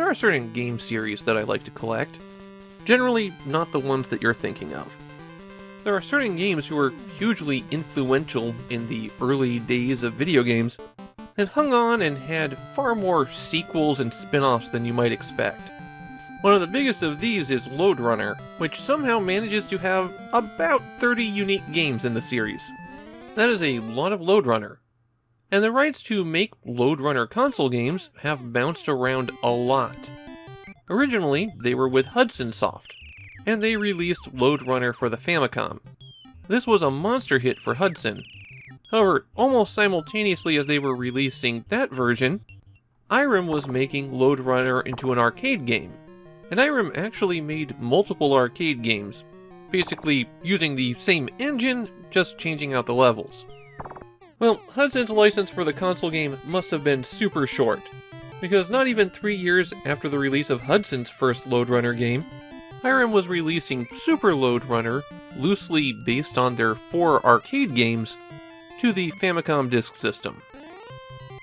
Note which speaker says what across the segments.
Speaker 1: there are certain game series that I like to collect. Generally, not the ones that you're thinking of. There are certain games who were hugely influential in the early days of video games, and hung on and had far more sequels and spin-offs than you might expect. One of the biggest of these is Lode Runner, which somehow manages to have about 30 unique games in the series. That is a lot of Lode Runner. And the rights to make Lode Runner console games have bounced around a lot. Originally, they were with Hudson Soft, and they released Lode Runner for the Famicom. This was a monster hit for Hudson. However, almost simultaneously as they were releasing that version, Irem was making Lode Runner into an arcade game. And Irem actually made multiple arcade games, basically using the same engine, just changing out the levels. Well, Hudson's license for the console game must have been super short, because not even 3 years after the release of Hudson's first Lode Runner game, Irem was releasing Super Lode Runner, loosely based on their 4 arcade games, to the Famicom Disk System.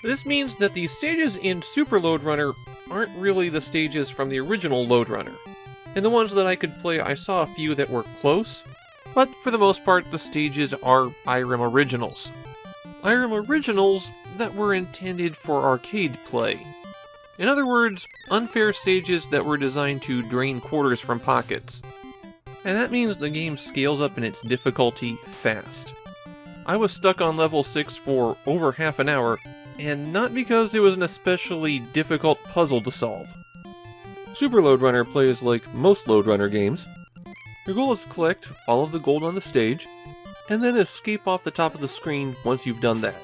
Speaker 1: This means that the stages in Super Lode Runner aren't really the stages from the original Lode Runner. And the ones that I could play, I saw a few that were close, but for the most part the stages are Irem originals. Irem originals that were intended for arcade play. In other words, unfair stages that were designed to drain quarters from pockets. And that means the game scales up in its difficulty fast. I was stuck on level 6 for over half an hour, and not because it was an especially difficult puzzle to solve. Super Lode Runner plays like most Lode Runner games. Your goal is to collect all of the gold on the stage, and then escape off the top of the screen once you've done that.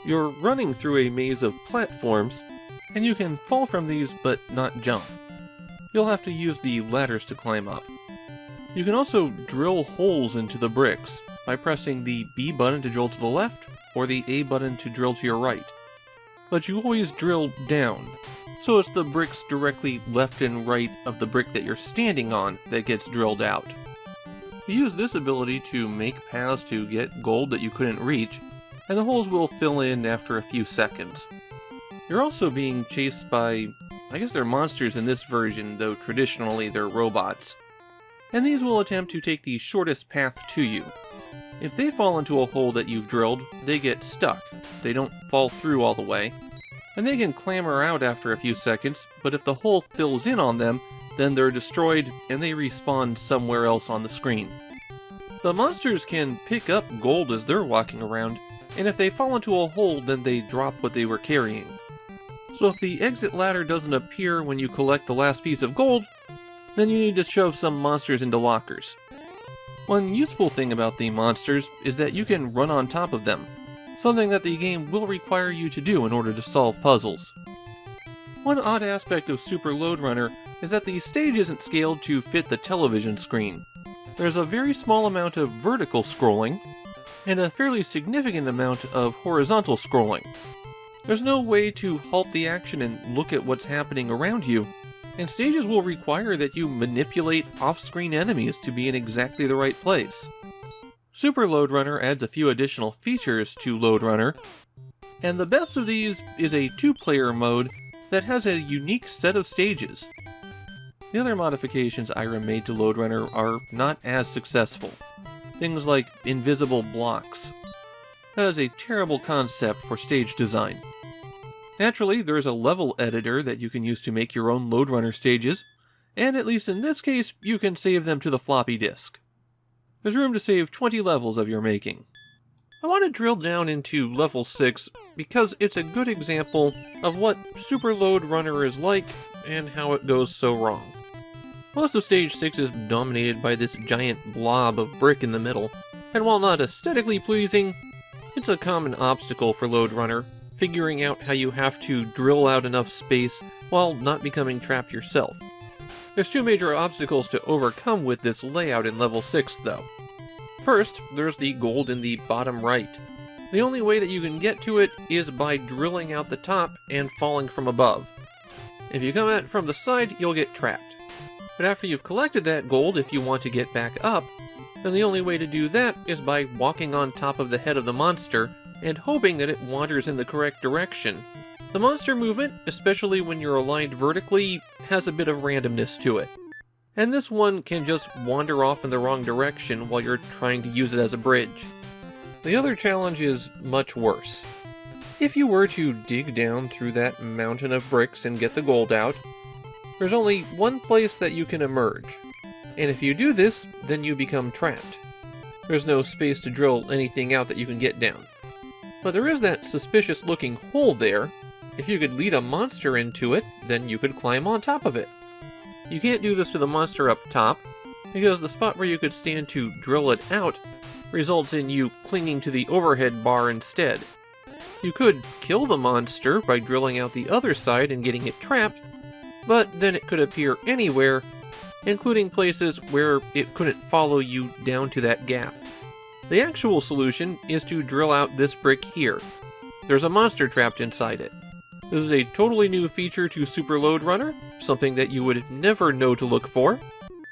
Speaker 1: You're running through a maze of platforms, and you can fall from these but not jump. You'll have to use the ladders to climb up. You can also drill holes into the bricks by pressing the B button to drill to the left, or the A button to drill to your right. But you always drill down, so it's the bricks directly left and right of the brick that you're standing on that gets drilled out. You use this ability to make paths to get gold that you couldn't reach, and the holes will fill in after a few seconds. You're also being chased by, I guess they're monsters in this version, though traditionally they're robots. And these will attempt to take the shortest path to you. If they fall into a hole that you've drilled, they get stuck. They don't fall through all the way. And they can clamber out after a few seconds, but if the hole fills in on them, then they're destroyed and they respawn somewhere else on the screen. The monsters can pick up gold as they're walking around, and if they fall into a hole, then they drop what they were carrying. So if the exit ladder doesn't appear when you collect the last piece of gold, then you need to shove some monsters into lockers. One useful thing about the monsters is that you can run on top of them, something that the game will require you to do in order to solve puzzles. One odd aspect of Super Lode Runner is that the stage isn't scaled to fit the television screen. There's a very small amount of vertical scrolling, and a fairly significant amount of horizontal scrolling. There's no way to halt the action and look at what's happening around you, and stages will require that you manipulate off-screen enemies to be in exactly the right place. Super Lode Runner adds a few additional features to Lode Runner, and the best of these is a 2-player mode that has a unique set of stages. The other modifications Irem made to Lode Runner are not as successful. Things like invisible blocks. That is a terrible concept for stage design. Naturally, there is a level editor that you can use to make your own Lode Runner stages, and at least in this case, you can save them to the floppy disk. There's room to save 20 levels of your making. I want to drill down into level 6 because it's a good example of what Super Lode Runner is like and how it goes so wrong. Most of stage 6 is dominated by this giant blob of brick in the middle, and while not aesthetically pleasing, it's a common obstacle for Lode Runner, figuring out how you have to drill out enough space while not becoming trapped yourself. There's 2 major obstacles to overcome with this layout in level 6 though. First, there's the gold in the bottom right. The only way that you can get to it is by drilling out the top and falling from above. If you come at it from the side, you'll get trapped. But after you've collected that gold, if you want to get back up, then the only way to do that is by walking on top of the head of the monster and hoping that it wanders in the correct direction, The monster movement, especially when you're aligned vertically, has a bit of randomness to it. And this one can just wander off in the wrong direction while you're trying to use it as a bridge. The other challenge is much worse. If you were to dig down through that mountain of bricks and get the gold out, there's only one place that you can emerge. And if you do this, then you become trapped. There's no space to drill anything out that you can get down. But there is that suspicious looking hole there. If you could lead a monster into it, then you could climb on top of it. You can't do this to the monster up top, because the spot where you could stand to drill it out results in you clinging to the overhead bar instead. You could kill the monster by drilling out the other side and getting it trapped, but then it could appear anywhere, including places where it couldn't follow you down to that gap. The actual solution is to drill out this brick here. There's a monster trapped inside it. This is a totally new feature to Super Lode Runner, something that you would never know to look for.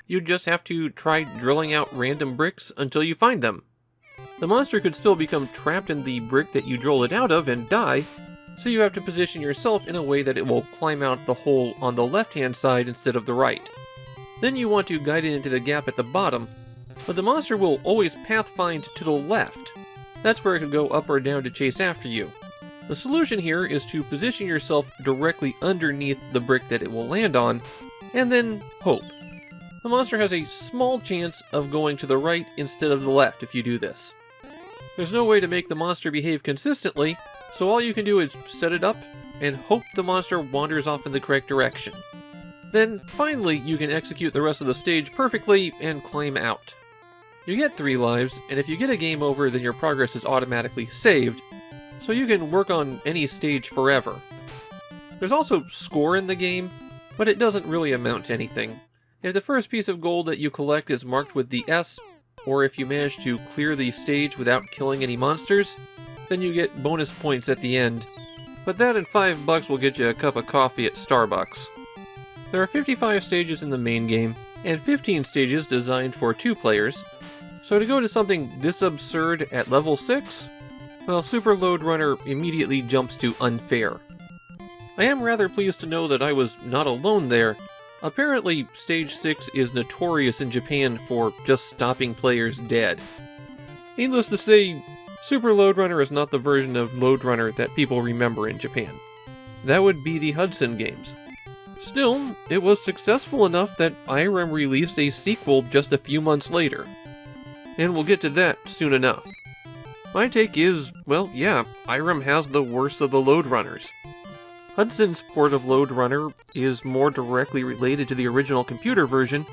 Speaker 1: You'd just have to try drilling out random bricks until you find them. The monster could still become trapped in the brick that you drill it out of and die, so you have to position yourself in a way that it will climb out the hole on the left-hand side instead of the right. Then you want to guide it into the gap at the bottom, but the monster will always pathfind to the left. That's where it could go up or down to chase after you. The solution here is to position yourself directly underneath the brick that it will land on, and then hope. The monster has a small chance of going to the right instead of the left if you do this. There's no way to make the monster behave consistently, so all you can do is set it up and hope the monster wanders off in the correct direction. Then, finally, you can execute the rest of the stage perfectly and climb out. You get 3 lives, and if you get a game over, then your progress is automatically saved, so you can work on any stage forever. There's also score in the game, but it doesn't really amount to anything. If the first piece of gold that you collect is marked with the S, or if you manage to clear the stage without killing any monsters, then you get bonus points at the end. But that and $5 will get you a cup of coffee at Starbucks. There are 55 stages in the main game, and 15 stages designed for 2 players, so to go to something this absurd at level 6, well, Super Lode Runner immediately jumps to unfair. I am rather pleased to know that I was not alone there. Apparently, Stage 6 is notorious in Japan for just stopping players dead. Needless to say, Super Lode Runner is not the version of Lode Runner that people remember in Japan. That would be the Hudson games. Still, it was successful enough that Irem released a sequel just a few months later. And we'll get to that soon enough. My take is, well, yeah, Irem has the worst of the Lode Runners. Hudson's port of Lode Runner is more directly related to the original computer version,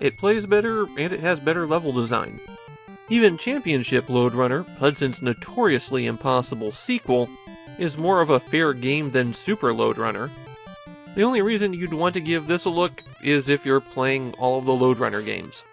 Speaker 1: it plays better, and it has better level design. Even Championship Lode Runner, Hudson's notoriously impossible sequel, is more of a fair game than Super Lode Runner. The only reason you'd want to give this a look is if you're playing all of the Lode Runner games.